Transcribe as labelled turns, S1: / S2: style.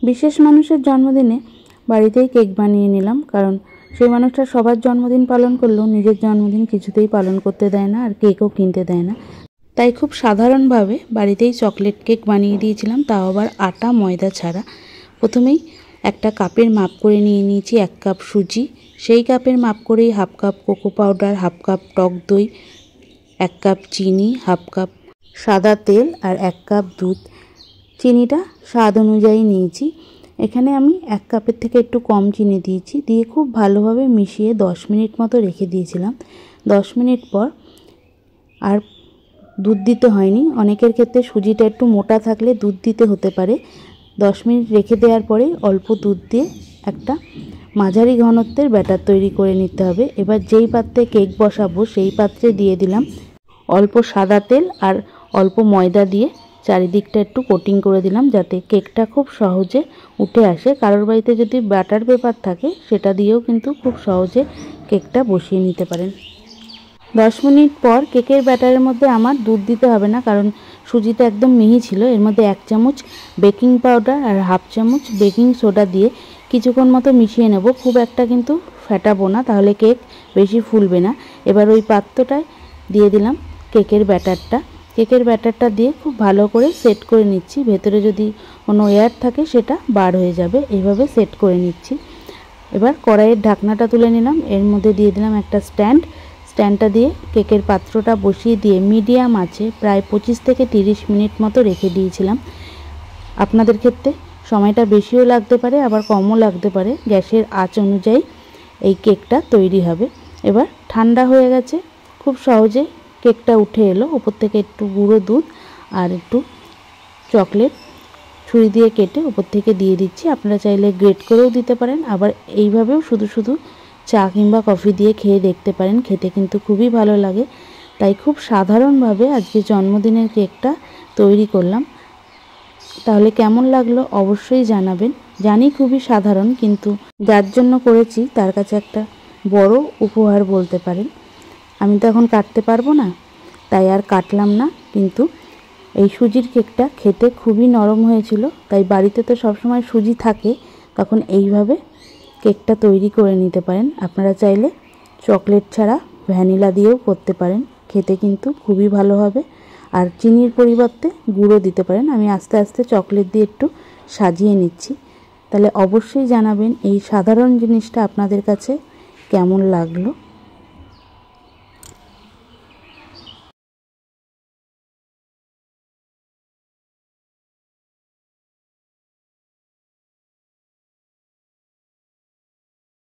S1: বিশেষ মানুষের জন্মদিনে বাড়িতেই কেক বানিয়ে নিলাম, কারণ সেই মানুষটা সবার জন্মদিন পালন করলেও নিজের জন্মদিন কিছুতেই পালন করতে দেয় না আর কেকও কিনতে দেয় না। তাই খুব সাধারণভাবে বাড়িতেই চকলেট কেক বানিয়ে দিয়েছিলাম, তাও আবার আটা ময়দা ছাড়া। প্রথমেই একটা কাপের মাপ করে নিয়ে নিয়েছি 1 কাপ সুজি, সেই কাপের মাপ করেই 1/2 কাপ কোকো পাউডার, 1/2 কাপ টক দই, 1 কাপ চিনি, 1/2 কাপ সাদা তেল আর 1 কাপ দুধ। চিনিটা স্বাদ অনুযায়ী নিয়েছি। এখানে আমি 1 কাপের থেকে একটু কম চিনি দিয়েছি, দিয়ে খুব ভালোভাবে মিশিয়ে 10 মিনিট মতো রেখে দিয়েছিলাম। 10 মিনিট পর আর দুধ দিতে হয়নি, অনেকের ক্ষেত্রে সুজিটা একটু মোটা থাকলে দুধ দিতে হতে পারে। 10 মিনিট রেখে দেওয়ার পরে অল্প দুধ দিয়ে একটা মাঝারি ঘনত্বের ব্যাটার তৈরি করে নিতে হবে। এবার যেই পাত্রে কেক বসাবো সেই পাত্রে দিয়ে দিলাম অল্প সাদা তেল আর অল্প ময়দা দিয়ে চারিদিকটা একটু কোটিং করে দিলাম, যাতে কেকটা খুব সহজে উঠে আসে। কারোর বাড়িতে যদি ব্যাটার পেপার থাকে সেটা দিয়েও কিন্তু খুব সহজে কেকটা বসিয়ে নিতে পারেন। 10 মিনিট পর কেকের ব্যাটারের মধ্যে আমার দুধ দিতে হবে না, কারণ সুজিটা একদম মিহি ছিল। এর মধ্যে 1 চামচ বেকিং পাউডার আর 1/2 চামচ বেকিং সোডা দিয়ে কিছুক্ষণ মতো মিশিয়ে নেব। খুব একটা কিন্তু ফেটাবো না, তাহলে কেক বেশি ফুলবে না। এবার ওই পাত্রটায় দিয়ে দিলাম কেকের ব্যাটারটা। কেকের ব্যাটারটা দিয়ে খুব ভালো করে সেট করে নিচ্ছি। ভেতরে যদি কোনো এয়ার থাকে সেটা বার হয়ে যাবে, এইভাবে সেট করে নিচ্ছি। এবার কড়াইয়ের ঢাকনাটা তুলে নিলাম, এর মধ্যে দিয়ে দিলাম একটা স্ট্যান্ডটা দিয়ে কেকের পাত্রটা বসিয়ে দিয়ে মিডিয়াম আঁচে প্রায় 25 থেকে 30 মিনিট মতো রেখে দিয়েছিলাম। আপনাদের ক্ষেত্রে সময়টা বেশিও লাগতে পারে আবার কমও লাগতে পারে, গ্যাসের আঁচ অনুযায়ী এই কেকটা তৈরি হবে। এবার ঠান্ডা হয়ে গেছে, খুব সহজেই কেকটা উঠে এলো। উপর থেকে একটু গুঁড়ো দুধ আর একটু চকলেট ছুরি দিয়ে কেটে উপর থেকে দিয়ে দিচ্ছি। আপনারা চাইলে গ্রেট করেও দিতে পারেন, আবার এইভাবেও শুধু শুধু চা কিংবা কফি দিয়ে খেয়ে দেখতে পারেন, খেতে কিন্তু খুবই ভালো লাগে। তাই খুব সাধারণভাবে আজকে জন্মদিনের কেকটা তৈরি করলাম। তাহলে কেমন লাগলো অবশ্যই জানাবেন। জানি খুবই সাধারণ, কিন্তু যার জন্য করেছি তার কাছে একটা বড় উপহার বলতে পারেন। আমি তো এখন কাটতে পারবো না, তাই আর কাটলাম না, কিন্তু এই সুজির কেকটা খেতে খুবই নরম হয়েছিল। তাই বাড়িতে তো সবসময় সুজি থাকে, তখন এইভাবে কেকটা তৈরি করে নিতে পারেন। আপনারা চাইলে চকলেট ছাড়া ভ্যানিলা দিয়েও করতে পারেন, খেতে কিন্তু খুবই ভালো হবে। আর চিনির পরিবর্তে গুঁড়ো দিতে পারেন। আমি আস্তে আস্তে চকলেট দিয়ে একটু সাজিয়ে নিচ্ছি। তাহলে অবশ্যই জানাবেন এই সাধারণ জিনিসটা আপনাদের কাছে কেমন লাগলো।